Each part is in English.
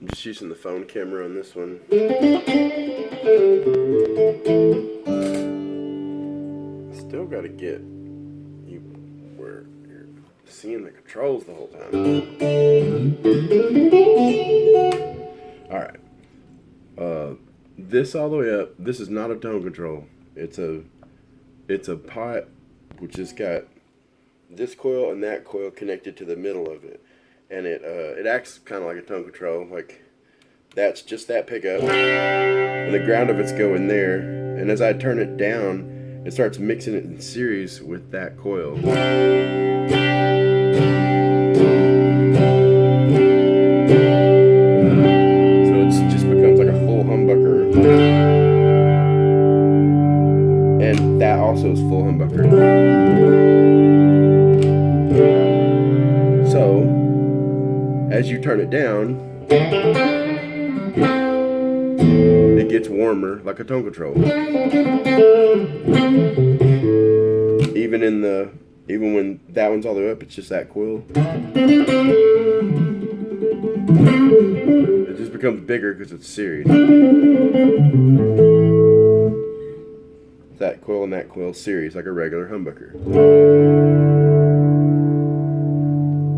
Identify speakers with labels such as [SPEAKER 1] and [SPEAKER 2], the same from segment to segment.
[SPEAKER 1] I'm just using the phone camera on this one. Still got to get you where you're seeing the controls the whole time. Alright. This all the way up, this is not a tone control. It's a pot which has got this coil and that coil connected to the middle of it. And it acts kind of like a tone control. Like, that's just that pickup. And the ground of it's going there. And as I turn it down, it starts mixing it in series with that coil. So it just becomes like a full humbucker. And that also is full humbucker. So, as you turn it down, it gets warmer like a tone control. Even when that one's all the way up, it's just that coil. It just becomes bigger because it's series. That coil and that coil series like a regular humbucker.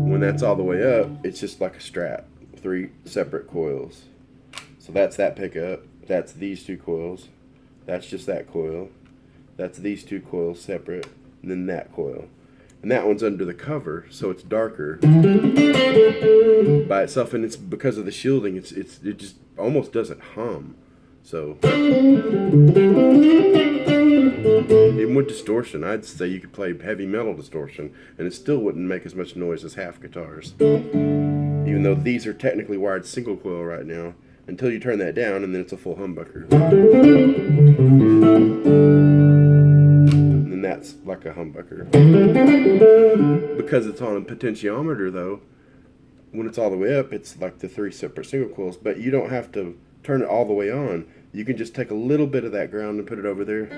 [SPEAKER 1] When that's all the way up, it's just like a Strat. 3 separate coils. So that's that pickup. That's these 2 coils. That's just that coil. That's these 2 coils separate. And then that coil. And that one's under the cover, so it's darker by itself. And it's because of the shielding, it just almost doesn't hum. So even with distortion, I'd say you could play heavy metal distortion and it still wouldn't make as much noise as half guitars. Even though these are technically wired single coil right now, until you turn that down and then it's a full humbucker. And then that's like a humbucker. Because it's on a potentiometer though, when it's all the way up, it's like the 3 separate single coils, but you don't have to turn it all the way on. You can just take a little bit of that ground and put it over there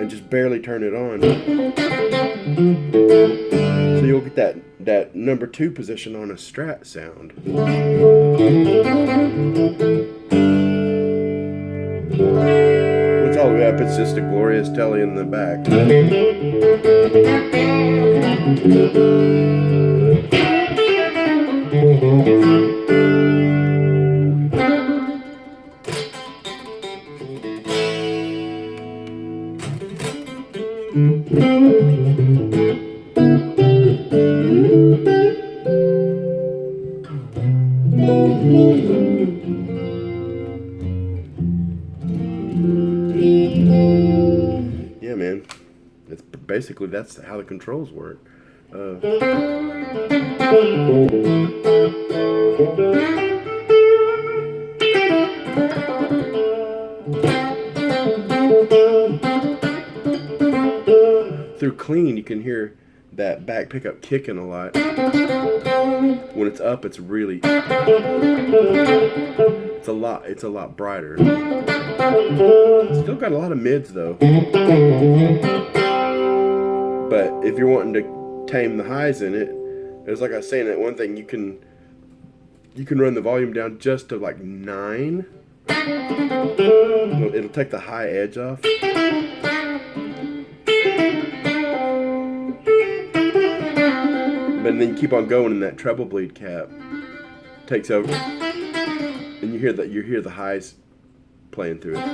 [SPEAKER 1] and just barely turn it on. So you'll get that number 2 position on a Strat sound. When it's all the way up, it's just a glorious Tele in the back. Yeah, man. It's basically that's how the controls work. Through clean, you can hear that back pickup kicking a lot. When it's up, it's really it's a lot brighter. Still got a lot of mids though. But if you're wanting to tame the highs in it, it's like I was saying, that one thing you can run the volume down just to like 9. It'll take the high edge off. But then you keep on going and that treble bleed cap takes over. And you hear the highs playing through it.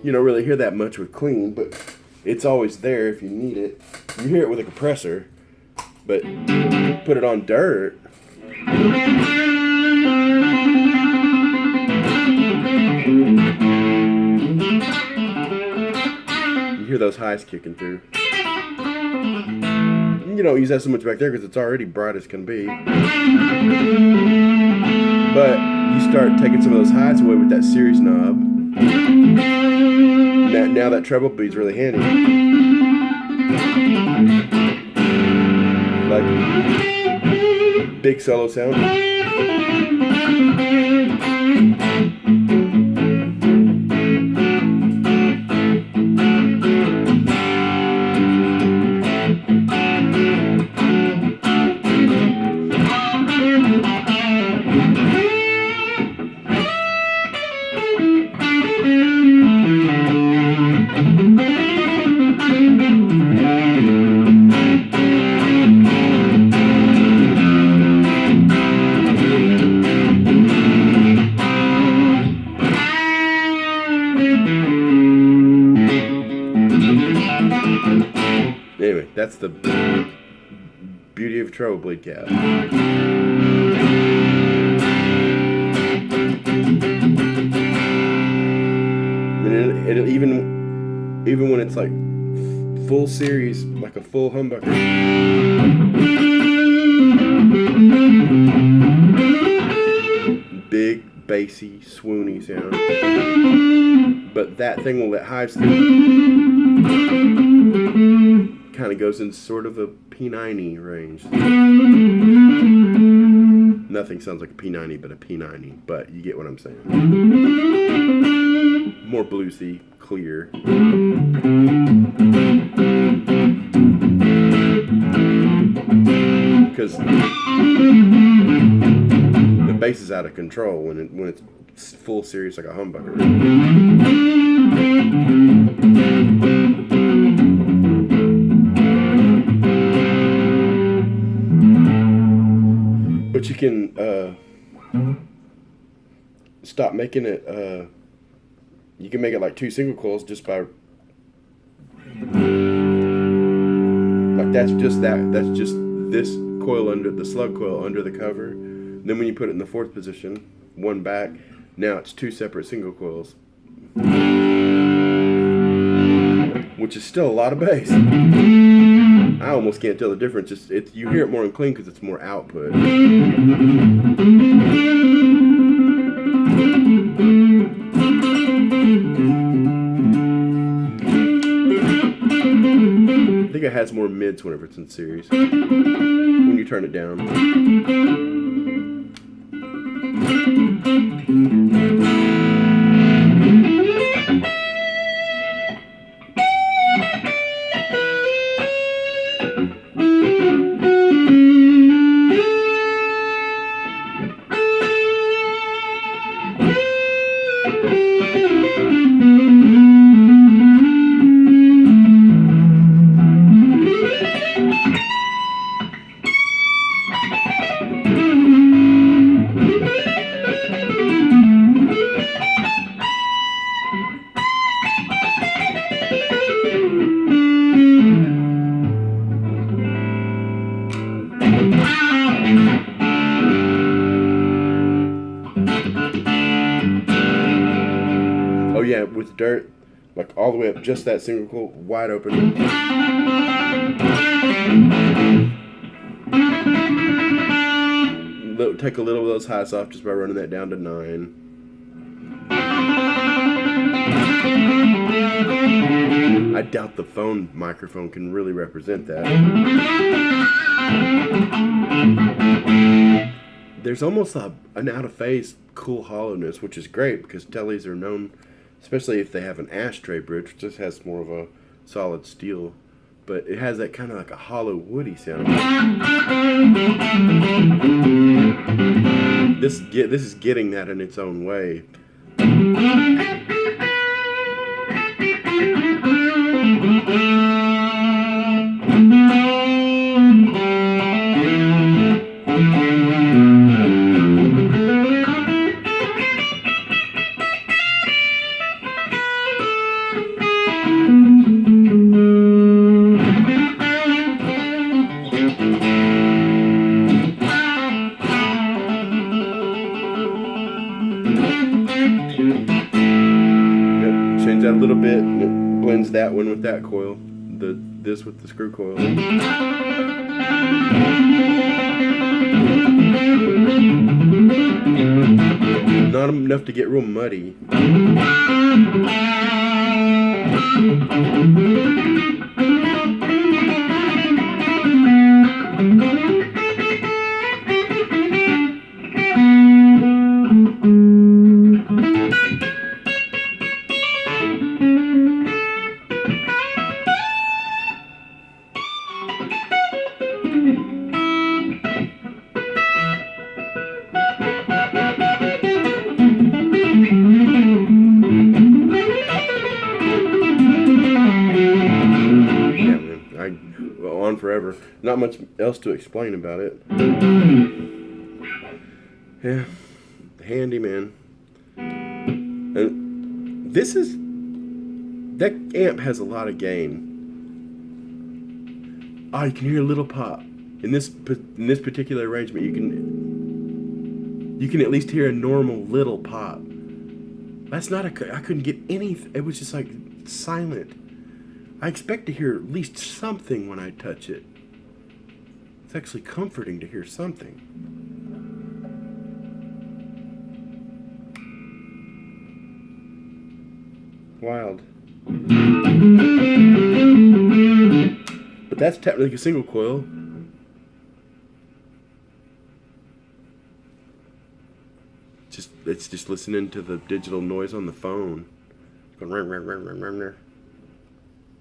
[SPEAKER 1] You don't really hear that much with clean, but it's always there if you need it. You hear it with a compressor, but put it on dirt. You hear those highs kicking through. You don't use that so much back there because it's already bright as can be. But you start taking some of those highs away with that series knob. Now that treble beat's really handy. Like big solo sound. That's the beauty of a treble bleed cap. And it'll even when it's like full series, like a full humbucker, big, bassy, swoony sound. But that thing will let hives through. Kind of goes in sort of a P90 range. Nothing sounds like a P90 but a P90, but you get what I'm saying. More bluesy, clear. Because the bass is out of control when it's full series like a humbucker. But you can stop making it. You can make it like 2 single coils just by like that's just this coil under the slug coil under the cover. Then when you put it in the 4th position, one back, now it's 2 separate single coils, which is still a lot of bass. I almost can't tell the difference. It's you hear it more in clean because it's more output. I think it has more mids whenever it's in series. When you turn it down. Oh yeah, with dirt, like all the way up, just that single coil, wide open. Take a little of those highs off just by running that down to 9. I doubt the phone microphone can really represent that. There's almost an out-of-phase cool hollowness, which is great because Teles are known, especially if they have an ashtray bridge, which just has more of a solid steel, but it has that kind of like a hollow woody sound. This is getting that in its own way. Change that a little bit, and it blends that one with that coil, this with the screw coil. Not enough to get real muddy. On forever. Not much else to explain about it. Yeah, handy, man. And that amp has a lot of gain. Oh, you can hear a little pop. In this particular arrangement, you can at least hear a normal little pop. That's not a. I couldn't get anything. It was just like silent. I expect to hear at least something when I touch it. It's actually comforting to hear something. Wild. But that's technically a single coil. It's just listening to the digital noise on the phone. Going ring, ring, ring, ring, ring, ring.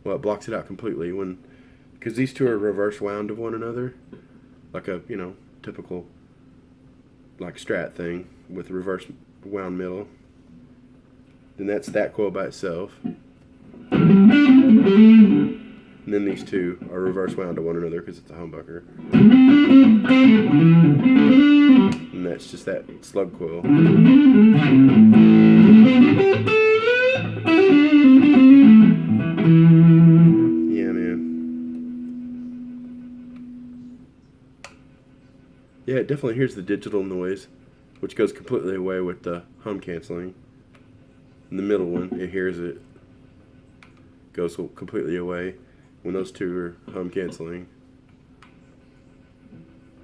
[SPEAKER 1] Well, it blocks it out completely because these two are reverse wound of one another, like a typical like Strat thing with a reverse wound middle. Then that's that coil by itself. And then these two are reverse wound to one another because it's a humbucker. And that's just that slug coil. Yeah, man. Yeah, it definitely hears the digital noise, which goes completely away with the hum canceling. And the middle one, it hears it. Goes completely away when those two are hum canceling.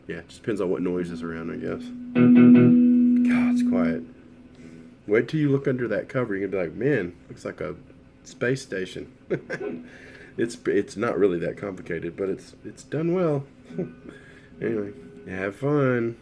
[SPEAKER 1] Yeah, it just depends on what noise is around, I guess. God, it's quiet. Wait till you look under that cover. You're going to be like, man, looks like a space station. It's not really that complicated, but it's done well. Anyway, have fun.